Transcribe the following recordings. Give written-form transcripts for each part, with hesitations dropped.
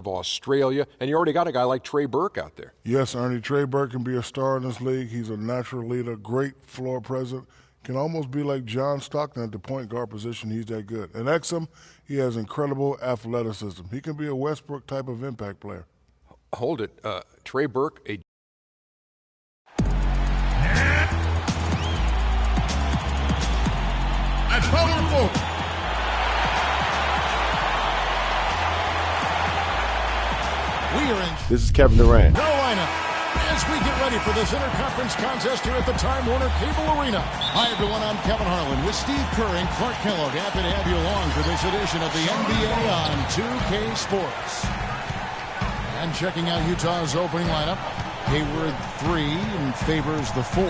of Australia, and you already got a guy like Trey Burke out there. Yes, Ernie, Trey Burke can be a star in this league. He's a natural leader, great floor presence. Can almost be like John Stockton at the point guard position. He's that good. And Exum, he has incredible athleticism. He can be a Westbrook type of impact player. Hold it. Trey Burke, a at powerful. This is Kevin Durant. Carolina, as we get ready for this interconference contest here at the Time Warner Cable Arena. Hi, everyone. I'm Kevin Harlan with Steve Kerr and Clark Kellogg. Happy to have you along for this edition of the NBA on 2K Sports. And checking out Utah's opening lineup. Hayward 3 and Favors the 4.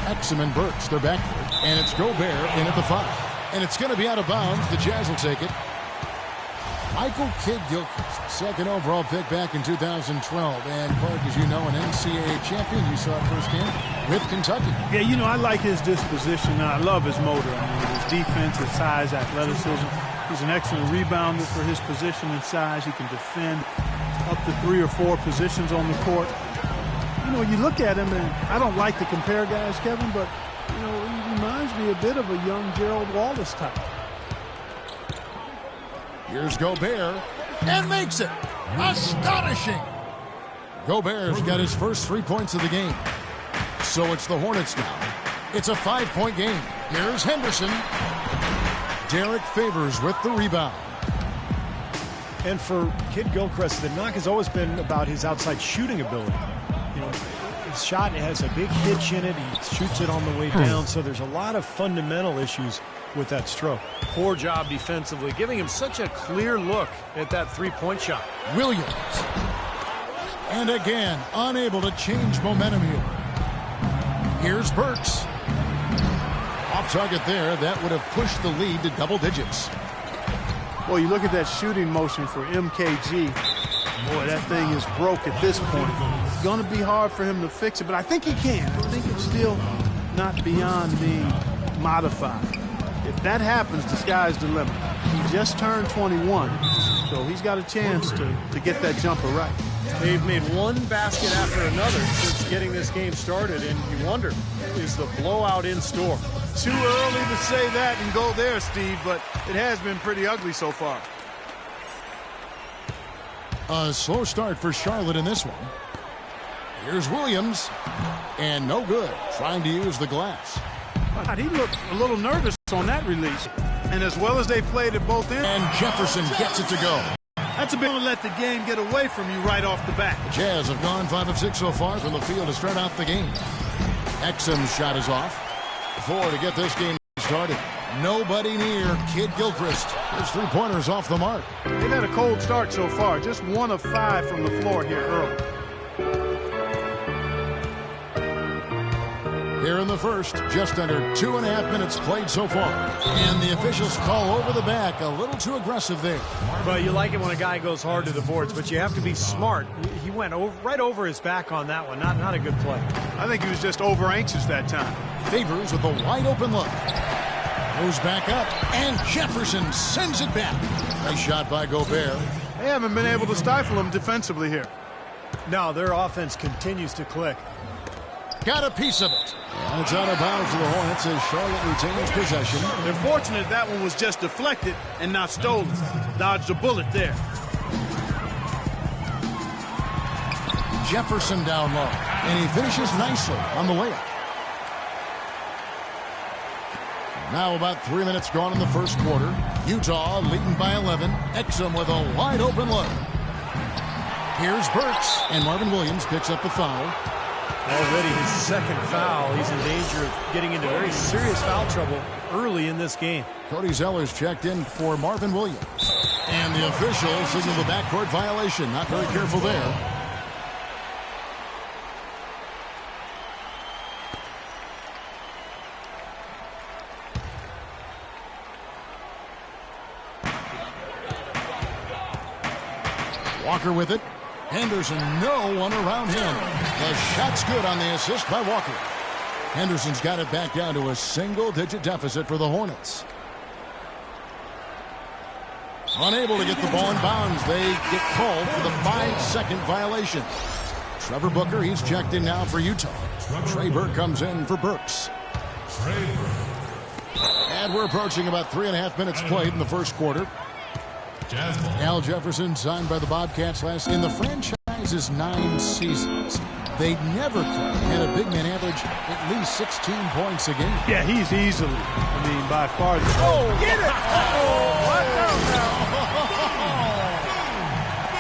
Exum and Burks, they're backward. And it's Gobert in at the 5. And it's going to be out of bounds. The Jazz will take it. Michael Kidd-Gilchrist, second overall pick back in 2012. And Clark, as you know, an NCAA champion. You saw it firsthand with Kentucky. Yeah, you know, I like his disposition. And I love his motor. I mean, his defense, his size, athleticism. He's an excellent rebounder for his position and size. He can defend up to 3 or 4 positions on the court. You know, you look at him, and I don't like to compare guys, Kevin, but, you know, he reminds me a bit of a young Gerald Wallace type. Here's Gobert, and makes it. Astonishing. Gobert's got his first 3 points of the game. So it's the Hornets now. It's a 5-point game. Here's Henderson. Derek Favors with the rebound. And for Kidd-Gilchrist, the knock has always been about his outside shooting ability. You know, his shot has a big hitch in it. He shoots it on the way down, so there's a lot of fundamental issues with that stroke. Poor job defensively, giving him such a clear look at that three-point shot. Williams. And again, unable to change momentum here. Here's Burks. Off target there. That would have pushed the lead to double digits. Well, you look at that shooting motion for MKG. Boy, that thing is broke at this point. It's going to be hard for him to fix it, but I think he can. I think it's still not beyond being modified. If that happens, the sky's the limit. He just turned 21, so he's got a chance to get that jumper right. They've made one basket after another since getting this game started, and you wonder, is the blowout in store? Too early to say that and go there, Steve, but it has been pretty ugly so far. A slow start for Charlotte in this one. Here's Williams, and no good, trying to use the glass. God, he looked a little nervous on that release. And as well as they played at both ends. And Jefferson gets it to go. That's a bit to let the game get away from you right off the bat. The Jazz have gone 5 of 6 so far from the field to start out the game. Exum's shot is off. 4 to get this game started. Nobody near Kidd-Gilchrist. His three-pointers off the mark. They've had a cold start so far. Just 1 of 5 from the floor here early. Here in the first, just under 2.5 minutes played so far. And the officials call over the back. A little too aggressive there. Well, you like it when a guy goes hard to the boards, but you have to be smart. He went right over his back on that one. Not a good play. I think he was just over anxious that time. Favors with a wide open look. Goes back up, and Jefferson sends it back. Nice shot by Gobert. They haven't been able to stifle him defensively here. No, their offense continues to click. Got a piece of it. And it's out of bounds for the Hornets as Charlotte retains possession. They're fortunate that one was just deflected and not stolen. Dodged a bullet there. Jefferson down low, and he finishes nicely on the layup. Now about 3 minutes gone in the first quarter. Utah leading by 11. Exum with a wide open look. Here's Burks, and Marvin Williams picks up the foul. Already his second foul. He's in danger of getting into very serious foul trouble early in this game. Cody Zeller's checked in for Marvin Williams. And the official signaled the backcourt violation. Not very careful there. Walker with it. Henderson, no one around him. The shot's good on the assist by Walker. Henderson's got it back down to a single-digit deficit for the Hornets. Unable to get the ball in bounds. They get called for the 5-second violation. Trevor Booker, he's checked in now for Utah. Trey Burke comes in for Burks. And we're approaching about 3.5 minutes played in the first quarter. Al Jefferson signed by the Bobcats in the franchise's 9 seasons. They never had a big man average at least 16 points a game. Yeah, he's easily, by far. Get it!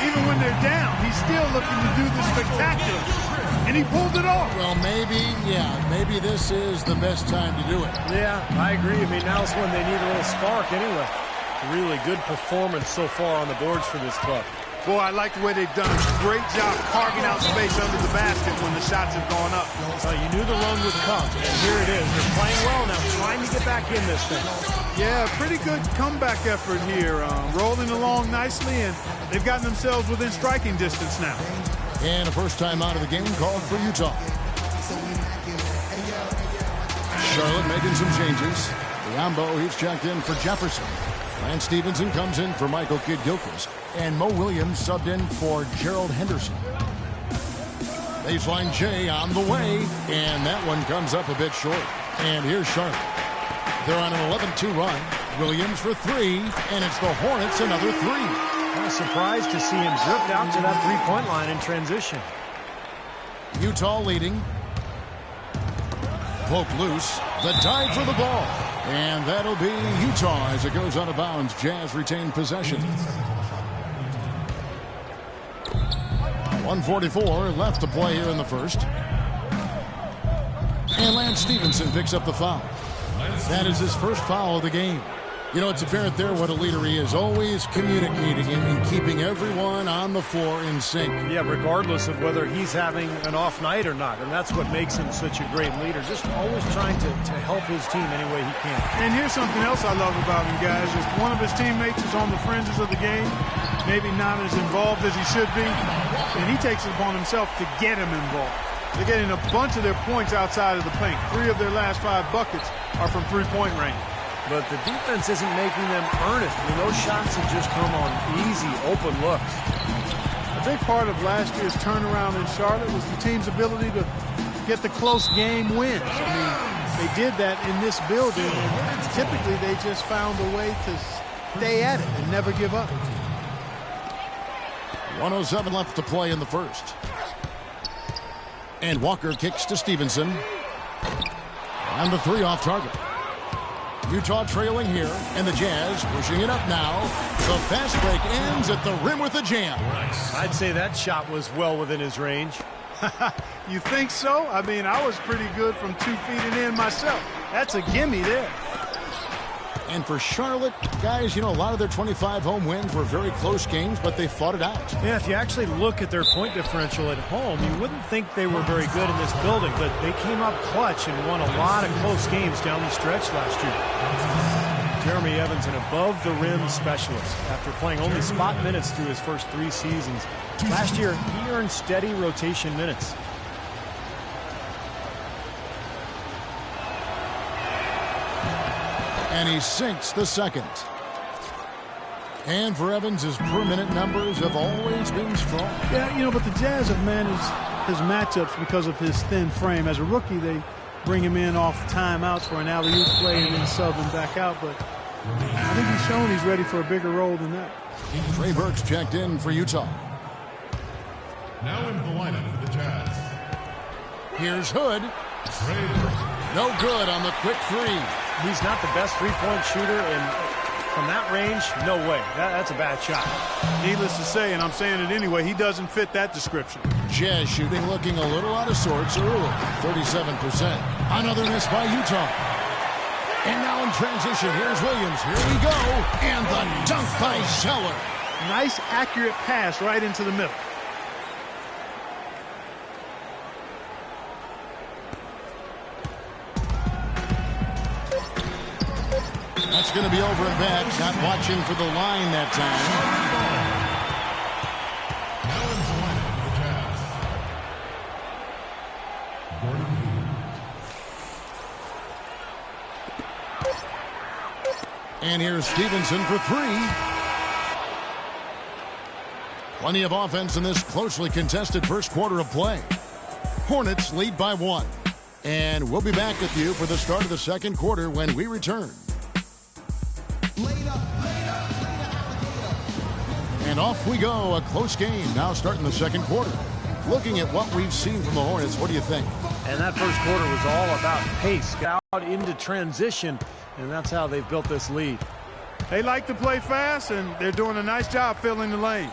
Even when they're down, he's still looking to do the spectacular. And he pulled it off. Well, maybe this is the best time to do it. Yeah, I agree. Now's when they need a little spark anyway. Really good performance so far on the boards for this club. Boy, I like the way they've done a great job carving out space under the basket when the shots have gone up. You knew the run would come, and here it is. They're playing well now, trying to get back in this thing. Yeah, pretty good comeback effort here. Rolling along nicely, and they've gotten themselves within striking distance now. And a first time out of the game called for Utah. Charlotte making some changes. Biombo, he's checked in for Jefferson. Lance Stevenson comes in for Michael Kidd-Gilchrist. And Mo Williams subbed in for Gerald Henderson. Baseline J on the way. And that one comes up a bit short. And here's Charlotte. They're on an 11-2 run. Williams for 3. And it's the Hornets another 3. I'm surprised to see him drift out to that three-point line in transition. Utah leading. Poke loose. The dive for the ball. And that'll be Utah as it goes out of bounds. Jazz retain possession. 1:44 left to play here in the first. And Lance Stevenson picks up the foul. That is his first foul of the game. You know, it's apparent there what a leader he is. Always communicating and keeping everyone on the floor in sync. Yeah, regardless of whether he's having an off night or not. And that's what makes him such a great leader. Just always trying to help his team any way he can. And here's something else I love about him, guys. If one of his teammates is on the fringes of the game, maybe not as involved as he should be, and he takes it upon himself to get him involved. They're getting a bunch of their points outside of the paint. 3 of their last 5 buckets are from three-point range. But the defense isn't making them earn it. Those shots have just come on easy, open looks. A big part of last year's turnaround in Charlotte was the team's ability to get the close game wins. They did that in this building, and typically they just found a way to stay at it and never give up. 1:07 left to play in the first. And Walker kicks to Stevenson. And the 3 off target. Utah trailing here, and the Jazz pushing it up now. The fast break ends at the rim with a jam. I'd say that shot was well within his range. You think so? I was pretty good from 2 feet and in myself. That's a gimme there. And for Charlotte, guys, a lot of their 25 home wins were very close games, but they fought it out. Yeah, if you actually look at their point differential at home, you wouldn't think they were very good in this building, but they came up clutch and won a lot of close games down the stretch last year. Jeremy Evans, an above-the-rim specialist. After playing only spot minutes through his first 3 seasons, last year he earned steady rotation minutes. And he sinks the second. And for Evans, his per-minute numbers have always been strong. Yeah, but the Jazz have managed his matchups because of his thin frame. As a rookie, they bring him in off timeouts for an alley-oop play and then sub him back out. But I think he's shown he's ready for a bigger role than that. Trey Burks checked in for Utah. Now into the lineup for the Jazz. Here's Hood. No good on the quick 3. He's not the best three-point shooter, and from that range, no way. That's a bad shot. Needless to say, and I'm saying it anyway, he doesn't fit that description. Jazz shooting looking a little out of sorts early. 37%. Another miss by Utah. And now in transition, here's Williams. Here we go. And the dunk by Zeller. Nice, accurate pass right into the middle. That's going to be over and back. Not watching for the line that time. Now into the lineup for the Jazz. Gordon Hayward. And here's Stevenson for 3. Plenty of offense in this closely contested first quarter of play. Hornets lead by 1. And we'll be back with you for the start of the second quarter when we return. And off we go. A close game now starting the second quarter. Looking at what we've seen from the Hornets, what do you think? And that first quarter was all about pace, got out into transition, and that's how they've built this lead. They like to play fast, and they're doing a nice job filling the lane.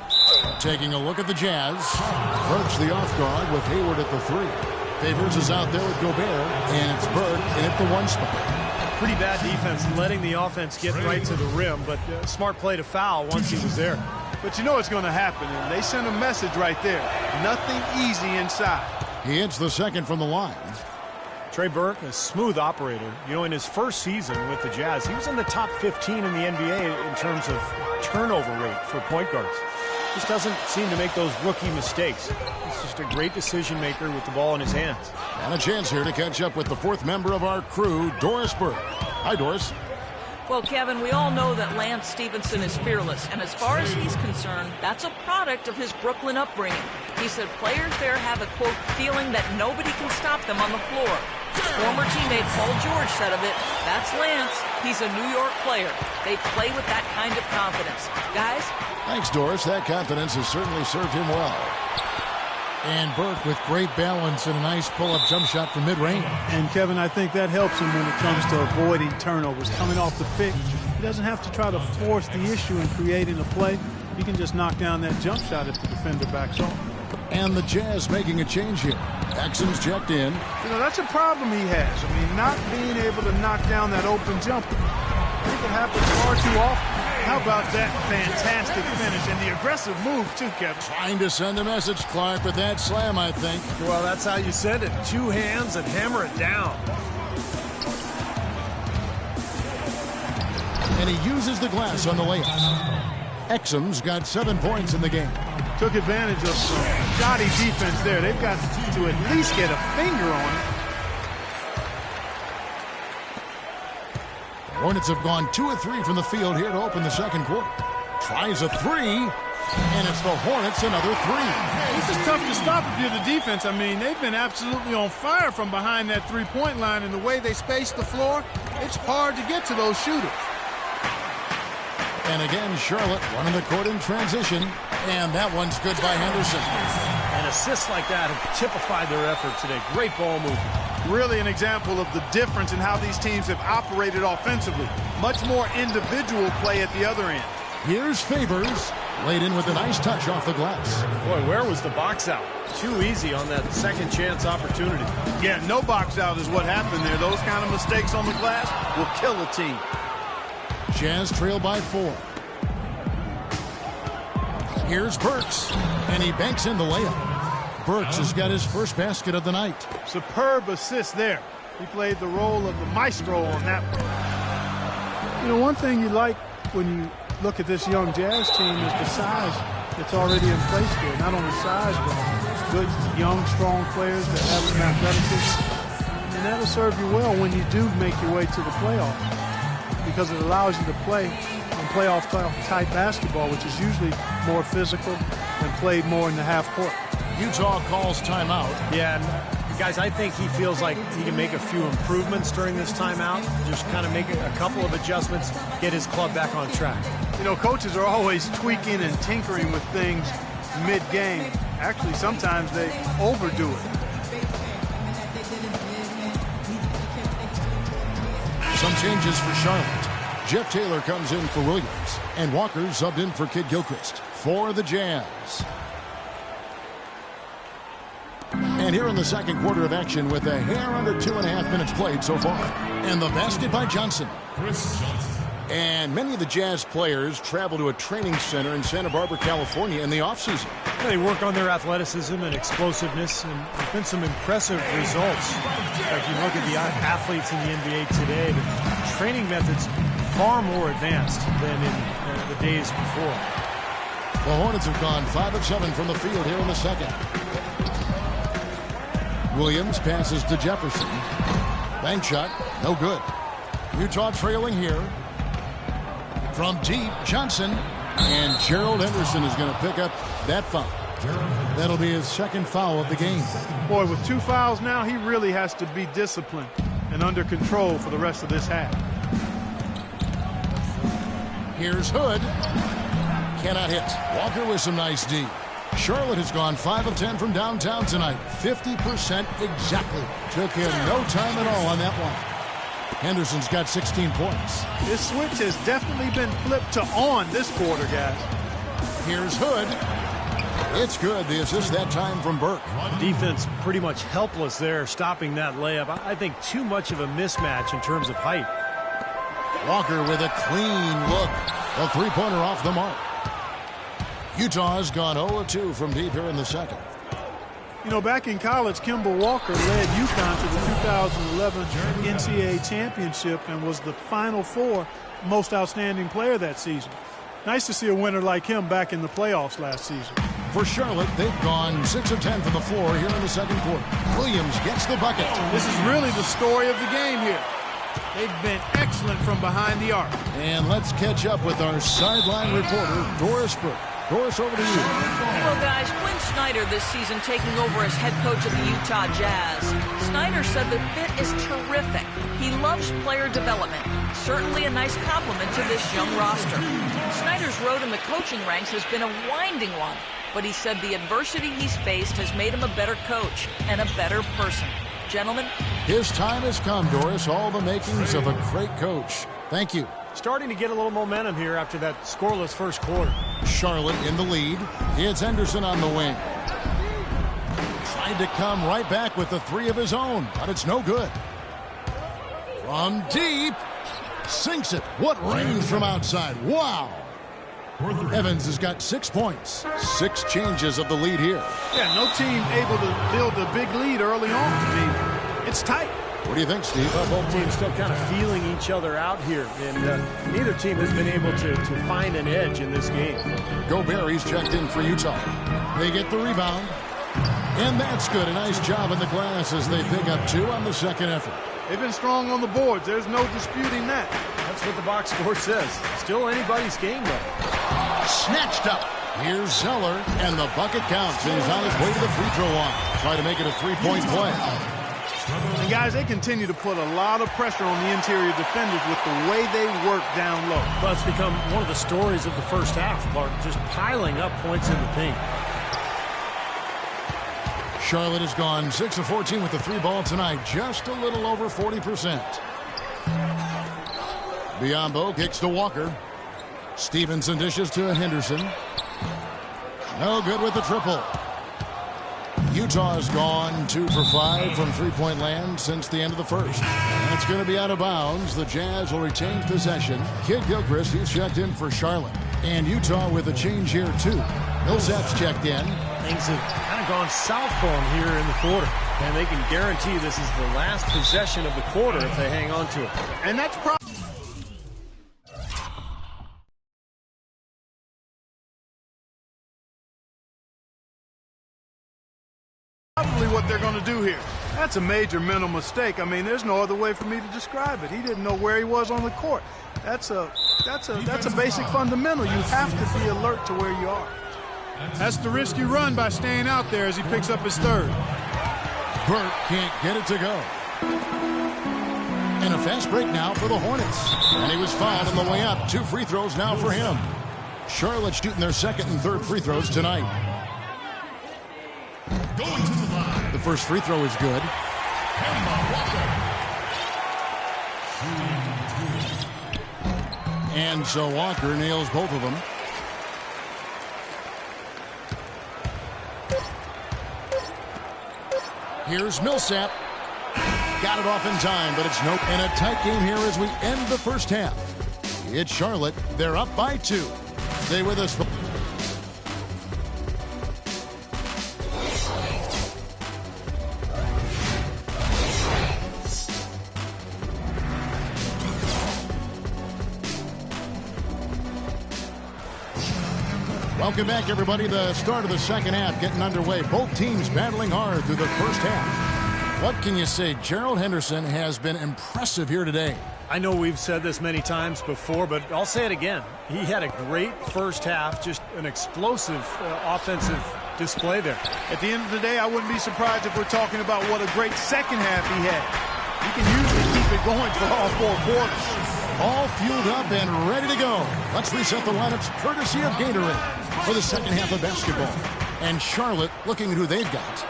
Taking a look at the Jazz. Burks the off guard with Hayward at the 3. Favors is out there with Gobert, and it's Burke in at the 1 spot. Pretty bad defense, letting the offense get right to the rim, but smart play to foul once he was there. But you know what's going to happen, and they send a message right there. Nothing easy inside. He hits the second from the line. Trey Burke, a smooth operator. You know, in his first season with the Jazz, he was in the top 15 in the NBA in terms of turnover rate for point guards. Just doesn't seem to make those rookie mistakes. He's just a great decision maker with the ball in his hands. And a chance here to catch up with the 4th member of our crew, Doris Burke. Hi, Doris. Well, Kevin, we all know that Lance Stevenson is fearless, and as far as he's concerned, that's a product of his Brooklyn upbringing. He said players there have a, quote, feeling that nobody can stop them on the floor. His former teammate Paul George said of it, that's Lance. He's a New York player. They play with that kind of confidence. Guys? Thanks, Doris. That confidence has certainly served him well. And Burke with great balance and a nice pull-up jump shot from mid-range. And, Kevin, I think that helps him when it comes to avoiding turnovers. Coming off the pick, he doesn't have to try to force the issue in creating a play. He can just knock down that jump shot if the defender backs off. And the Jazz making a change here. Exum's checked in. You know, that's a problem he has. I mean, not being able to knock down that open jumper. I think it happens far too often. How about that fantastic finish and the aggressive move, too, Kevin? Trying to send a message, Clark, with that slam, I think. Well, that's how you send it. 2 hands and hammer it down. And he uses the glass on the layup. Exum's got 7 points in the game. Took advantage of some shoddy defense there. They've got to at least get a finger on it. Hornets have gone 2 of 3 from the field here to open the second quarter. Tries a 3, and it's the Hornets another 3. This is tough to stop if you're the defense. I mean, they've been absolutely on fire from behind that three-point line, and the way they space the floor, it's hard to get to those shooters. And again, Charlotte running the court in transition, and that one's good by Henderson. And assists like that have typified their effort today. Great ball movement. Really an example of the difference in how these teams have operated offensively. Much more individual play at the other end. Here's Favors, laid in with a nice touch off the glass. Boy, where was the box out? Too easy on that second chance opportunity. Yeah, no box out is what happened there. Those kind of mistakes on the glass will kill a team. Jazz trail by 4. Here's Burks, and he banks in the layup. Burks has got his first basket of the night. Superb assist there. He played the role of the maestro on that one. You know, one thing you like when you look at this young Jazz team is the size that's already in place there. Not only size, but good, young, strong players that have some athleticism. And that'll serve you well when you do make your way to the playoffs, because it allows you to play in playoff-type basketball, which is usually more physical and played more in the half court. Utah calls timeout. Yeah, and guys, I think he feels like he can make a few improvements during this timeout. Just kind of make a couple of adjustments, get his club back on track. You know, coaches are always tweaking and tinkering with things mid-game. Actually, sometimes they overdo it. Some changes for Charlotte. Jeff Taylor comes in for Williams, and Walker subbed in for Kid Gilchrist for the Jazz. And here in the second quarter of action with a hair under 2.5 minutes played so far. And the basket by Johnson. Chris Johnson. And many of the Jazz players travel to a training center in Santa Barbara, California in the offseason. They work on their athleticism and explosiveness, and there's been some impressive results. If you look at the athletes in the NBA today, the training methods far more advanced than in the days before. The Hornets have gone 5 of 7 from the field here in the second. Williams passes to Jefferson. Bank shot, no good. Utah trailing here. From deep, Johnson And Gerald Henderson is going to pick up that foul. That'll be his second foul of the game. Boy, with 2 fouls now, he really has to be disciplined and under control for the rest of this half. Here's Hood. Cannot hit. Walker with some nice D. Charlotte has gone 5 of 10 from downtown tonight. 50% exactly. Took him no time at all on that one. Henderson's got 16 points. This switch has definitely been flipped to on this quarter, guys. Here's Hood. It's good. The assist that time from Burke. Defense pretty much helpless there, stopping that layup. I think too much of a mismatch in terms of height. Walker with a clean look. A three-pointer off the mark. Utah's gone 0-2 from deep here in the second. You know, back in college, Kemba Walker led UConn to the 2011 NCAA championship and was the Final Four most outstanding player that season. Nice to see a winner like him back in the playoffs last season. For Charlotte, they've gone 6 of 10 from the floor here in the second quarter. Williams gets the bucket. This is really the story of the game here. They've been excellent from behind the arc. And let's catch up with our sideline reporter, Doris Burke. Doris, over to you. Well, guys, Quinn Snyder this season taking over as head coach of the Utah Jazz. Snyder said the fit is terrific. He loves player development. Certainly a nice compliment to this young roster. Snyder's road in the coaching ranks has been a winding one, but he said the adversity he's faced has made him a better coach and a better person. Gentlemen, his time has come, Doris. All the makings of a great coach. Thank you. Starting to get a little momentum here after that scoreless first quarter. Charlotte in the lead. It's Henderson on the wing. Tried to come right back with the three of his own, but it's no good. From deep. Sinks it. What range from outside. Wow. Evans has got 6 points. 6 changes of the lead here. Yeah, no team able to build a big lead early on. I mean, it's tight. What do you think, Steve? Both teams still kind of feeling each other out here, and neither team has been able to find an edge in this game. Gobert's checked in for Utah. They get the rebound, and that's good. A nice job in the glass as they pick up 2 on the second effort. They've been strong on the boards. There's no disputing that. That's what the box score says. Still anybody's game, though. Snatched up. Here's Zeller, and the bucket counts, and he's on his way to the free throw line. Try to make it a 3-point play. And guys, they continue to put a lot of pressure on the interior defenders with the way they work down low. Well, it's become one of the stories of the first half, Clark, just piling up points in the paint. Charlotte has gone 6 of 14 with the 3-ball tonight, just a little over 40%. Biyombo kicks to Walker. Stevenson dishes to Henderson. No good with the triple. Utah's gone 2 for 5 from three-point land since the end of the first. That's going to be out of bounds. The Jazz will retain possession. Kid Gilchrist, he's checked in for Charlotte. And Utah with a change here, too. Millsap's checked in. Things have kind of gone south for them here in the quarter. And they can guarantee this is the last possession of the quarter if they hang on to it. And that's probably what they're going to do here. That's a major mental mistake. I mean, there's no other way for me to describe it. He didn't know where he was on the court. That's a basic fundamental. You have to be alert to where you are. That's the risk you run by staying out there as he picks up his third. Burke can't get it to go. And a fast break now for the Hornets. And he was fouled on the way up. 2 free throws now for him. Charlotte shooting their second and third free throws tonight. Going to the line. The first free throw is good. Kemba Walker. And so Walker nails both of them. Here's Millsap. Got it off in time, but it's no. And a tight game here as we end the first half. It's Charlotte. They're up by 2. Stay with us. Welcome back, everybody. The start of the second half getting underway. Both teams battling hard through the first half. What can you say? Gerald Henderson has been impressive here today. I know we've said this many times before, but I'll say it again. He had a great first half, just an explosive offensive display there. At the end of the day, I wouldn't be surprised if we're talking about what a great second half he had. He can usually keep it going for all 4 quarters. All fueled up and ready to go. Let's reset the lineups courtesy of Gatorade for the second half of basketball. And Charlotte looking at who they've got.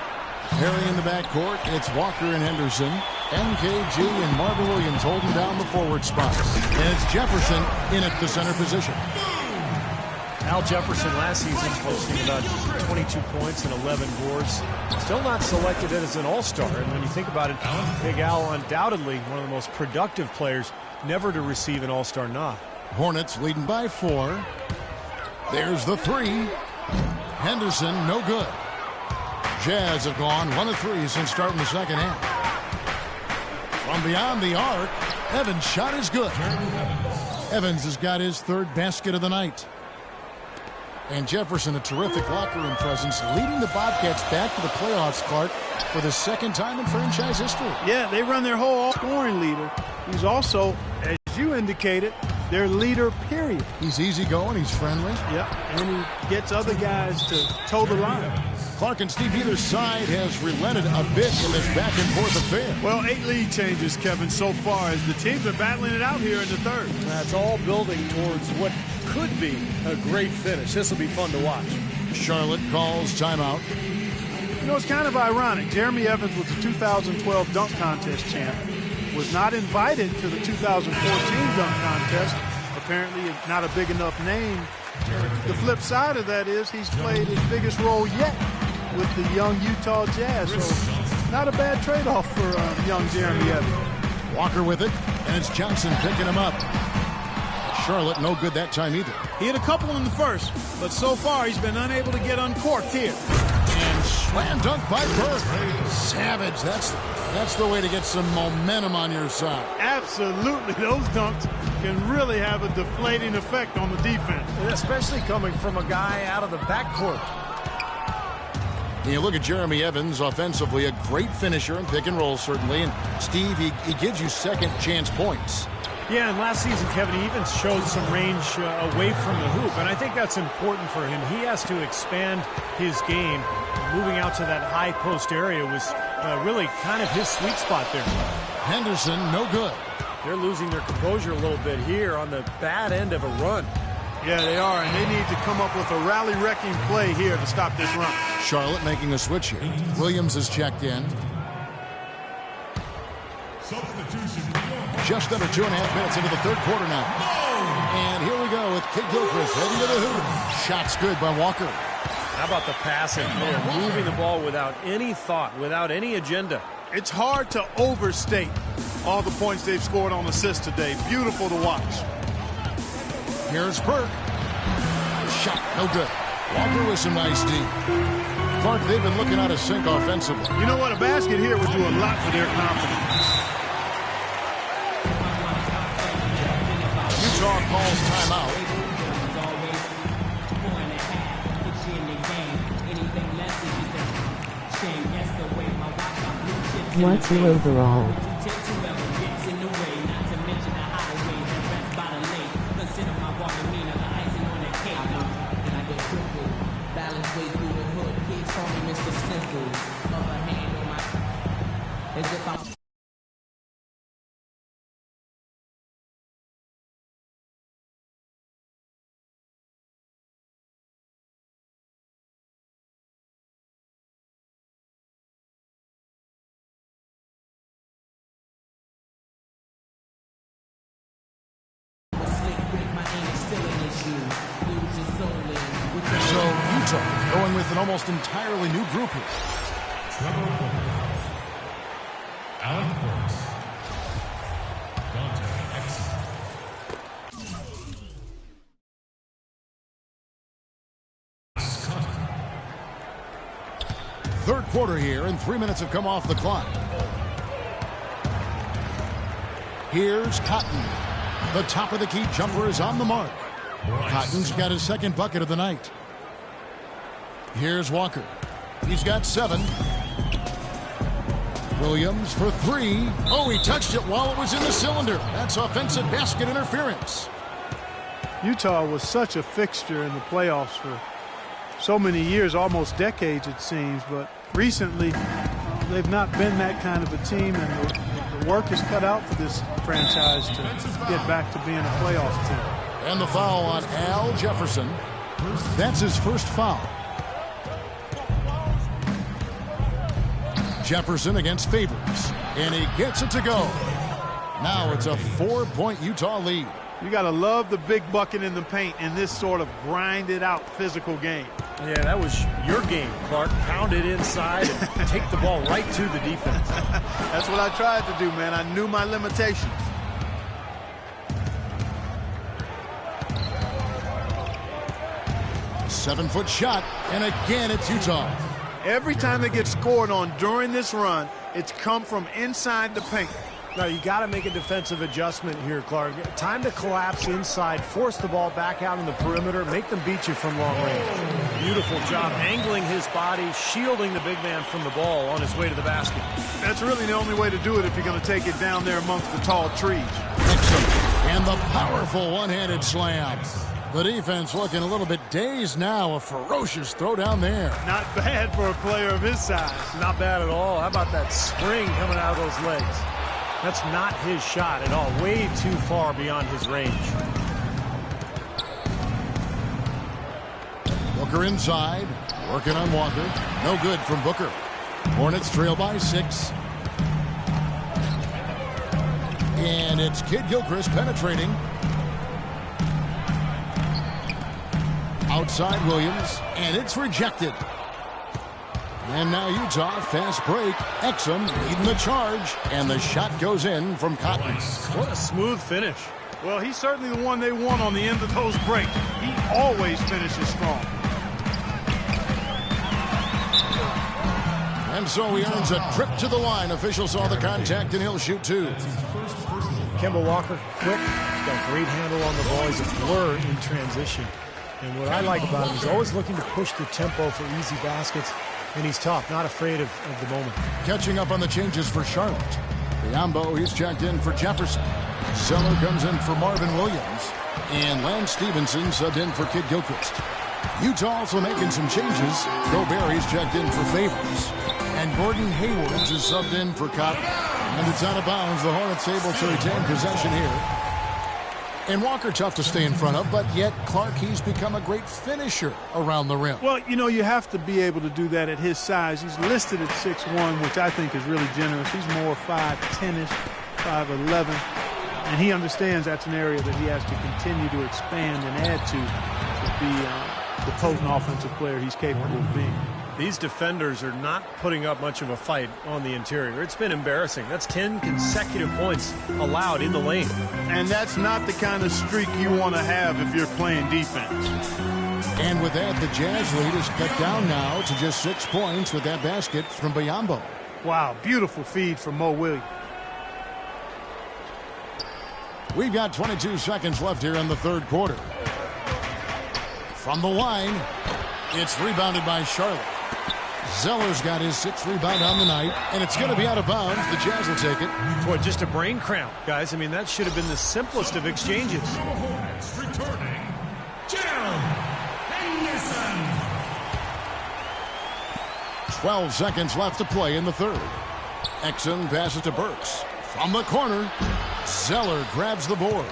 Perry in the backcourt. It's Walker and Henderson. MKG and Marvin Williams holding down the forward spots. And it's Jefferson in at the center position. Al Jefferson last season posting about 22 points and 11 boards. Still not selected as an all-star. And when you think about it, Big Al undoubtedly one of the most productive players never to receive an all-star nod. Hornets leading by 4. There's the 3. Henderson, no good. Jazz have gone 1 of 3 since starting the second half. From beyond the arc, Evans' shot is good. Evans has got his 3rd basket of the night. And Jefferson, a terrific locker room presence, leading the Bobcats back to the playoffs, Clark, for the 2nd time in franchise history. Yeah, they run their whole all-scoring leader. He's also, as you indicated, their leader, period. He's easygoing, he's friendly. Yeah, and he gets other guys to toe the line. Clark and Steve, either side has relented a bit in this back-and-forth affair. Well, 8 lead changes, Kevin, so far as the teams are battling it out here in the 3rd. That's all building towards what could be a great finish. This will be fun to watch. Charlotte calls timeout. You know, it's kind of ironic. Jeremy Evans was the 2012 dunk contest champ. Was not invited to the 2014 dunk contest. Apparently not a big enough name. The flip side of that is he's played his biggest role yet with the young Utah Jazz. So not a bad trade-off for young Jeremy Evans. Walker with it, and it's Johnson picking him up. Charlotte no good that time either. He had a couple in the first, but so far he's been unable to get uncorked here. And slam dunk by Burke. Savage. That's the way to get some momentum on your side. Absolutely. Those dunks can really have a deflating effect on the defense. Especially coming from a guy out of the backcourt. You look at Jeremy Evans offensively, a great finisher in pick and roll, certainly. And Steve, he gives you second chance points. Yeah, and last season, Kevin, he even showed some range away from the hoop, and I think that's important for him. He has to expand his game. Moving out to that high post area was really kind of his sweet spot there. Henderson, no good. They're losing their composure a little bit here on the bad end of a run. Yeah, they are, and they need to come up with a rally-wrecking play here to stop this run. Charlotte making a switch here. Williams is checked in. Substitution. Just under 2.5 minutes into the 3rd quarter now. And here we go with Kid Gilchrist heading to the hoop. Shots good by Walker. How about the passing? They're moving the ball without any thought, without any agenda. It's hard to overstate all the points they've scored on assists today. Beautiful to watch. Here's Burke. Shot, no good. Walker with some nice D. Clark, they've been looking out of sync offensively. You know what? A basket here would do a lot for their confidence. Utah calls timeout. What's the overall? So Utah going with an almost entirely new group here. Trevor Booker, Alec Burks, Dante Exum. Third quarter here, and 3 minutes have come off the clock. Here's Cotton. The top of the key jumper is on the mark. Cotton's got his 2nd bucket of the night. Here's Walker. He's got 7. Williams for three. Oh, he touched it while it was in the cylinder. That's offensive basket interference. Utah was such a fixture in the playoffs for so many years, almost decades it seems, but recently they've not been that kind of a team, and the work is cut out for this franchise to get back to being a playoff team. And the foul on Al Jefferson. That's his first foul. Jefferson against Favors, and he gets it to go. Now it's a 4-point Utah lead. You got to love the big bucket in the paint in this sort of grinded-out physical game. Yeah, that was your game, Clark. Pound it inside and take the ball right to the defense. That's what I tried to do, man. I knew my limitations. Seven-foot shot, and again it's Utah. Every time they get scored on during this run, it's come from inside the paint. Now, you got to make a defensive adjustment here, Clark. Time to collapse inside, force the ball back out in the perimeter, make them beat you from long range. Beautiful job angling his body, shielding the big man from the ball on his way to the basket. That's really the only way to do it if you're going to take it down there amongst the tall trees. And the powerful one-handed slam. The defense looking a little bit dazed now. A ferocious throw down there. Not bad for a player of his size. Not bad at all. How about that spring coming out of those legs? That's not his shot at all. Way too far beyond his range. Booker inside. Working on Walker. No good from Booker. Hornets trail by 6. And it's Kid Gilchrist penetrating. Outside Williams. And it's rejected. And now Utah, fast break. Exum leading the charge. And the shot goes in from Cotton. What a smooth finish. Well, he's certainly the one they want on the end of those breaks. He always finishes strong. And so he earns a trip to the line. Officials saw the contact, and he'll shoot 2. Kemba Walker, quick. He's got a great handle on the ball. He's a blur in transition. And what I like about him is always looking to push the tempo for easy baskets. And he's tough, not afraid of the moment. Catching up on the changes for Charlotte. Biombo, he's checked in for Jefferson. Zeller comes in for Marvin Williams. And Lance Stevenson subbed in for Kid Gilchrist. Utah also making some changes. Gobert, he's checked in for Favors. And Gordon Hayward is subbed in for Cotton. And it's out of bounds. The Hornets able to retain possession here. And Walker tough to stay in front of, but yet Clark, he's become a great finisher around the rim. Well, you know, you have to be able to do that at his size. He's listed at 6'1", which I think is really generous. He's more 5'10"-ish, 5'11", and he understands that's an area that he has to continue to expand and add to be the potent offensive player he's capable of being. These defenders are not putting up much of a fight on the interior. It's been embarrassing. That's 10 consecutive points allowed in the lane. And that's not the kind of streak you want to have if you're playing defense. And with that, the Jazz lead is cut down now to just 6 points with that basket from Biombo. Wow, beautiful feed from Mo Williams. We've got 22 seconds left here in the third quarter. From the line, it's rebounded by Charlotte. Zeller's got his 6th rebound on the night, and it's going to be out of bounds. The Jazz will take it. Boy, just a brain cramp, guys. I mean, that should have been the simplest of exchanges. Hornets returning, Jalen Henderson. 12 seconds left to play in the third. Exum passes to Burks. From the corner, Zeller grabs the board.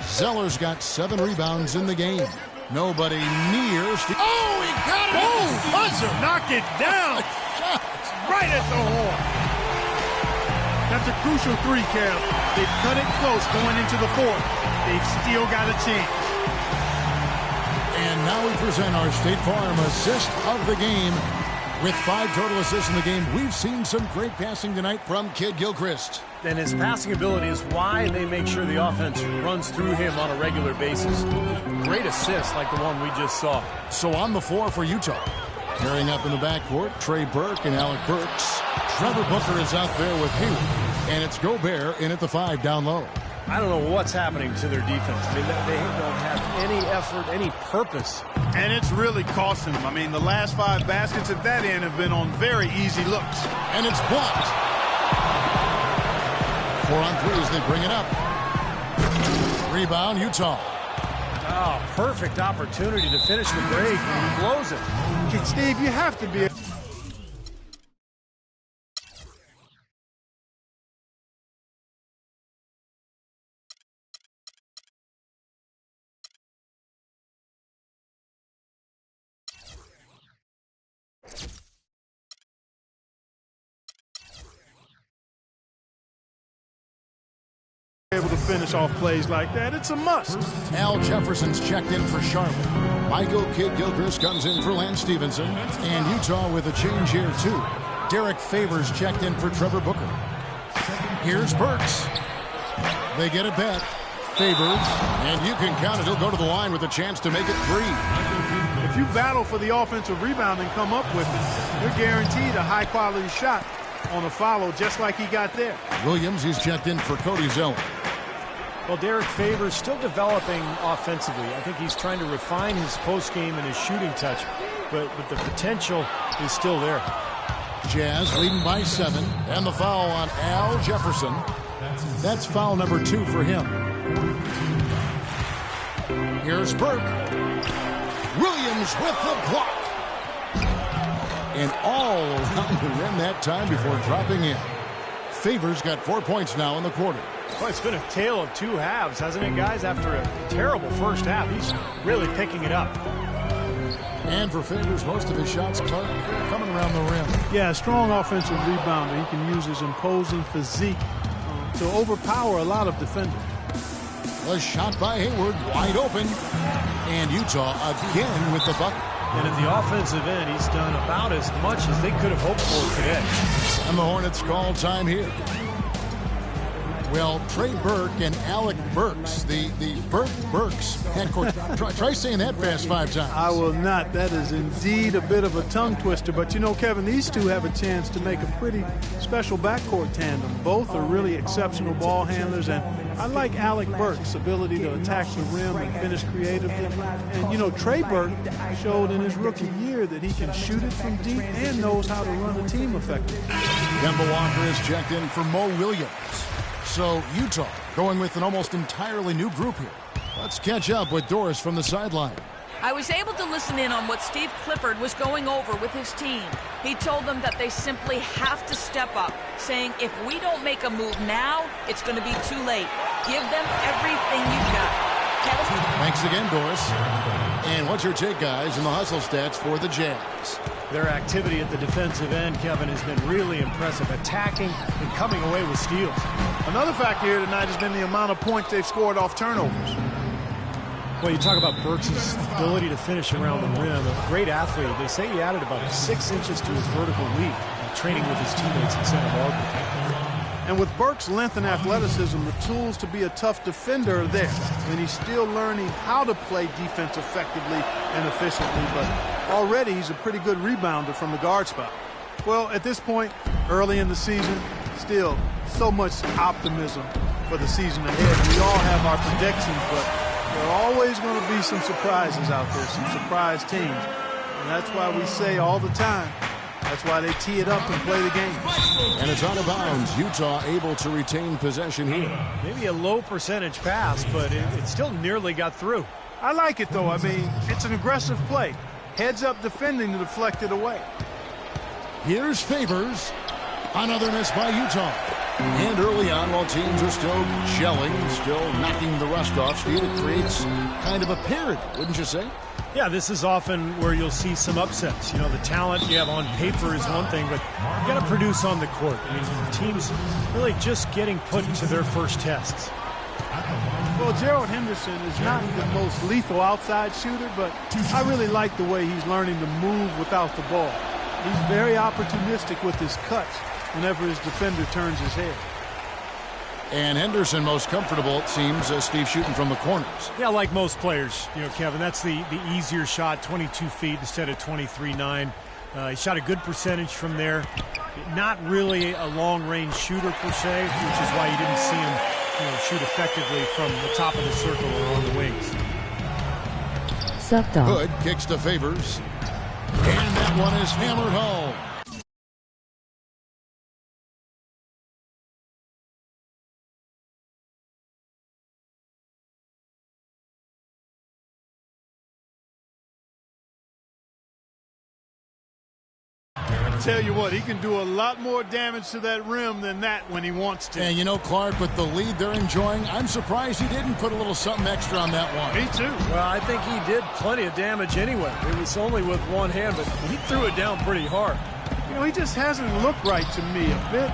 Zeller's got 7 rebounds in the game. Nobody near. Oh, he got it! Boom! Buzzer! Knock it down! Right at the horn. That's a crucial 3, Cal. They've cut it close going into the 4th. They've still got a chance. And now we present our State Farm assist of the game. With 5 total assists in the game, we've seen some great passing tonight from Kid Gilchrist. And his passing ability is why they make sure the offense runs through him on a regular basis. Great assists like the one we just saw. So on the floor for Utah. Carrying up in the backcourt, Trey Burke and Alec Burks. Trevor Booker is out there with Hayward. And it's Gobert in at the 5 down low. I don't know what's happening to their defense. I mean, they don't have any effort, any purpose. And it's really costing them. I mean, the last 5 baskets at that end have been on very easy looks. And it's blocked. 4 on 3 as they bring it up. Rebound, Utah. Oh, perfect opportunity to finish the break, and he blows it. Steve, you have to be... able to finish off plays like that. It's a must. Al Jefferson's checked in for Charlotte. Michael Kidd-Gilchrist comes in for Lance Stevenson. And Utah with a change here, too. Derek Favors checked in for Trevor Booker. Here's Burks. They get it back. Favors. And you can count it. He'll go to the line with a chance to make it 3. If you battle for the offensive rebound and come up with it, you're guaranteed a high-quality shot on a follow just like he got there. Williams, he's checked in for Cody Zeller. Well, Derek Favors still developing offensively. I think he's trying to refine his post game and his shooting touch, but the potential is still there. Jazz leading by 7, and the foul on Al Jefferson. That's foul number 2 for him. Here's Burke. Williams with the block. And all around the rim that time before dropping in. Favors got 4 points now in the quarter. Well, it's been a tale of 2 halves, hasn't it, guys? After a terrible first half, he's really picking it up. And for Favors, most of his shots, Clark, coming around the rim. Yeah, a strong offensive rebounder. He can use his imposing physique to overpower a lot of defenders. A shot by Hayward, wide open. And Utah again with the bucket. And at the offensive end, he's done about as much as they could have hoped for today. And the Hornets call time here. Well, Trey Burke and Alec Burks, the Burke-Burks headcourt. Try saying that fast 5 times. I will not. That is indeed a bit of a tongue twister. But, you know, Kevin, these two have a chance to make a pretty special backcourt tandem. Both are really exceptional ball handlers. And I like Alec Burks' ability to attack the rim and finish creatively. And, you know, Trey Burke showed in his rookie year that he can shoot it from deep and knows how to run a team effectively. Kemba Walker is checked in for Mo Williams. So Utah going with an almost entirely new group here. Let's catch up with Doris from the sideline. I was able to listen in on what Steve Clifford was going over with his team. He told them that they simply have to step up, saying if we don't make a move now, it's going to be too late. Give them everything you've got. Kevin? Thanks again, Doris. And what's your take, guys, in the hustle stats for the Jazz? Their activity at the defensive end, Kevin, has been really impressive, attacking and coming away with steals. Another factor here tonight has been the amount of points they've scored off turnovers. Well, you talk about Burks' ability to finish around the rim. A great athlete. They say he added about 6 inches to his vertical leap, training with his teammates in Santa Barbara. And with Burks' length and athleticism, the tools to be a tough defender are there. And he's still learning how to play defense effectively and efficiently, but already he's a pretty good rebounder from the guard spot. Well, at this point, early in the season, still so much optimism for the season ahead. We all have our predictions, but there are always going to be some surprises out there, some surprise teams. And that's why we say all the time, that's why they tee it up and play the game. And it's out of bounds. Utah able to retain possession here. Maybe a low percentage pass, but it still nearly got through. I like it, though. I mean, it's an aggressive play. Heads up defending to deflect it away. Here's Favors. Another miss by Utah. And early on, while teams are still gelling, still knocking the rust off, Steve, it creates kind of a parody, wouldn't you say? Yeah, this is often where you'll see some upsets. You know, the talent you have on paper is one thing, but you got to produce on the court. I mean, teams really just getting put to their first tests. Well, Gerald Henderson is not the most lethal outside shooter, but I really like the way he's learning to move without the ball. He's very opportunistic with his cuts whenever his defender turns his head. And Henderson most comfortable, it seems, Steve, shooting from the corners. Yeah, like most players, you know, Kevin, that's the easier shot, 22 feet instead of 23.9. He shot a good percentage from there. Not really a long-range shooter per se, which is why you didn't see him shoot effectively from the top of the circle or on the wings. Suck dog. Hood kicks to Favors. And that one is hammered home. Tell you what, he can do a lot more damage to that rim than that when he wants to. And you know, Clark, with the lead they're enjoying, I'm surprised he didn't put a little something extra on that one. Me too. Well, I think he did plenty of damage anyway. It was only with one hand, but he threw it down pretty hard. He just hasn't looked right to me. A bit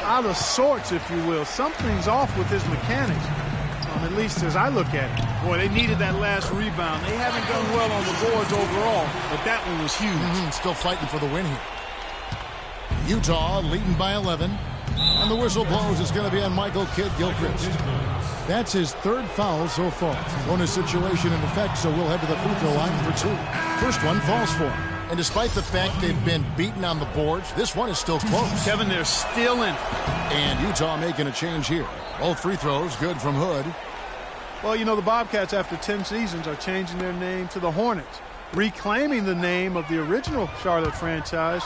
out of sorts, if you will. Something's off with his mechanics, at least as I look at it. Boy, they needed that last rebound. They haven't done well on the boards overall, but that one was huge. Still fighting for the win here. Utah leading by 11. And the whistle blows. It's going to be on Michael Kidd-Gilchrist. That's his third foul so far. Bonus situation in effect, so we'll head to the free throw line for two. First one falls for him. And despite the fact they've been beaten on the boards, this one is still close. Kevin, they're still in. And Utah making a change here. Both free throws good from Hood. Well, the Bobcats, after 10 seasons, are changing their name to the Hornets, reclaiming the name of the original Charlotte franchise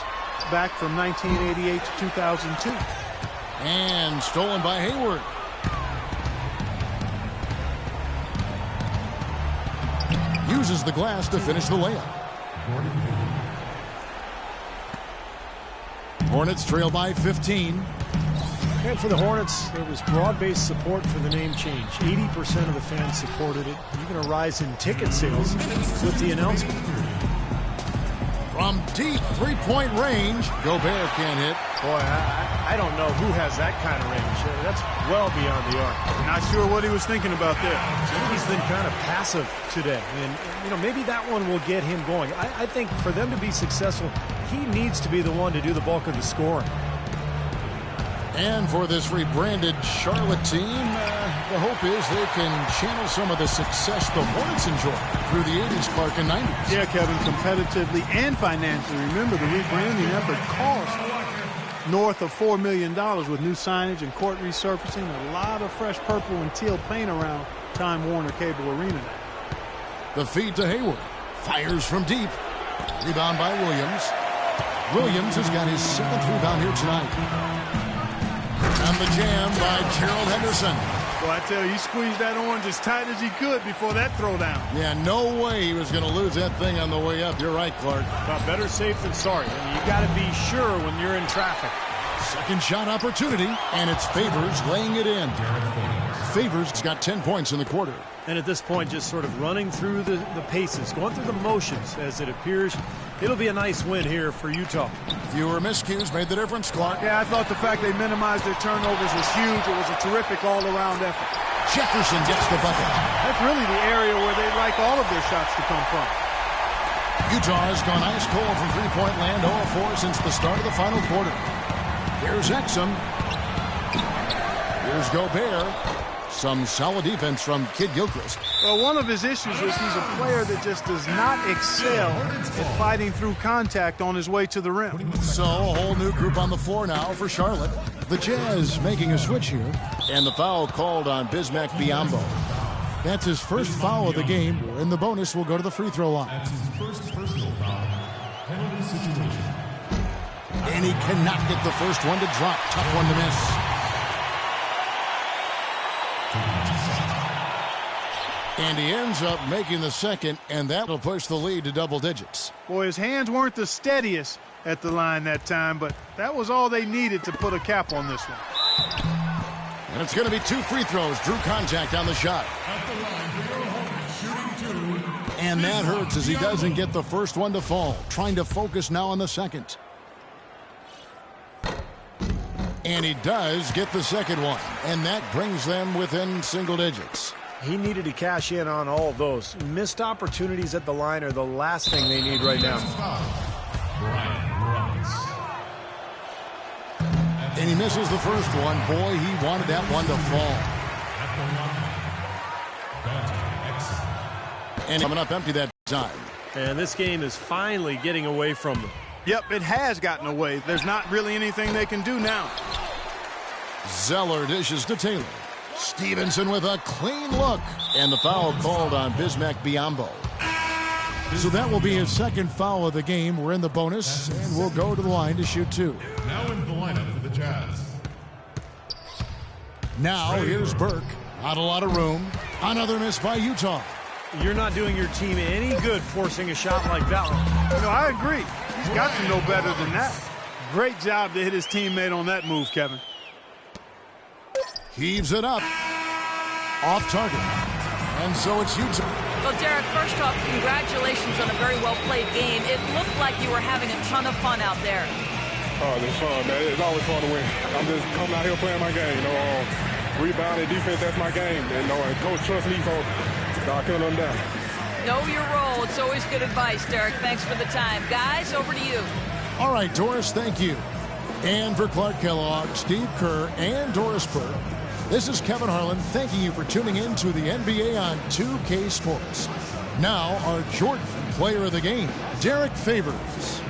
back from 1988 to 2002. And stolen by Hayward. Uses the glass to finish the layup. Hornets trail by 15. And for the Hornets, there was broad-based support for the name change. 80% of the fans supported it. Even a rise in ticket sales with the announcement. From deep three-point range, Gobert can't hit. Boy, I don't know who has that kind of range. That's well beyond the arc. Not sure what he was thinking about there. He's been kind of passive today. And, maybe that one will get him going. I think for them to be successful, he needs to be the one to do the bulk of the scoring. And for this rebranded Charlotte team, the hope is they can channel some of the success the Hornets enjoyed through the 80s, Clark, and 90s. Yeah, Kevin, competitively and financially. Remember, the rebranding effort cost north of $4 million with new signage and court resurfacing. A lot of fresh purple and teal paint around Time Warner Cable Arena. The feed to Hayward. Fires from deep. Rebound by Williams. Williams has got his 7th rebound here tonight. And the jam by Gerald Henderson. Well, I tell you, he squeezed that orange as tight as he could before that throwdown. Yeah, no way he was going to lose that thing on the way up. You're right, Clark. But better safe than sorry. You got to be sure when you're in traffic. Second shot opportunity, and it's Favors laying it in. Favors got 10 points in the quarter. And at this point, just sort of running through the paces, going through the motions as it appears. It'll be a nice win here for Utah. Fewer miscues made the difference, Clark. Yeah, I thought the fact they minimized their turnovers was huge. It was a terrific all-around effort. Jefferson gets the bucket. That's really the area where they'd like all of their shots to come from. Utah has gone ice cold from three-point land, 0-4 since the start of the final quarter. Here's Exum. Here's Gobert. Some solid defense from Kidd-Gilchrist. Well, one of his issues is he's a player that just does not excel at fighting through contact on his way to the rim. So a whole new group on the floor now for Charlotte. The Jazz making a switch here. And the foul called on Bismack Biyombo. That's his first foul of the game, and the bonus will go to the free throw line. That's his first personal foul. Penalty situation. And he cannot get the first one to drop. Tough one to miss. And he ends up making the second, and that will push the lead to double digits. Boy, his hands weren't the steadiest at the line that time, but that was all they needed to put a cap on this one. And it's going to be 2 free throws. Drew contact on the shot. At the line for your opponent, shooting 2. And that hurts as he doesn't get the first one to fall. Trying to focus now on the second. And he does get the second one. And that brings them within single digits. He needed to cash in on all of those. Missed opportunities at the line are the last thing they need right now. And he misses the first one. Boy, he wanted that one to fall. And coming up empty that time. And this game is finally getting away from them. Yep, it has gotten away. There's not really anything they can do now. Zeller dishes to Taylor. Stevenson with a clean look. And the foul called on Bismack Biyombo. So that will be his second foul of the game. We're in the bonus, and we'll go to the line to shoot 2. Now in the lineup for the Jazz. Now here's Burke. Not a lot of room. Another miss by Utah. You're not doing your team any good forcing a shot like that one. I agree. He's got to know better than that. Great job to hit his teammate on that move, Kevin. Heaves it up. Off target. And so it's Utah. Well, Derek, first off, congratulations on a very well-played game. It looked like you were having a ton of fun out there. Oh, it's fun, man. It's always fun to win. I'm just coming out here playing my game. Rebounding, defense, that's my game. And Coach trusts me, so I can't let him down. Know your role. It's always good advice, Derek. Thanks for the time. Guys, over to you. All right, Doris, thank you. And for Clark Kellogg, Steve Kerr, and Doris Burke, this is Kevin Harlan thanking you for tuning in to the NBA on 2K Sports. Now, our Jordan player of the game, Derek Favors.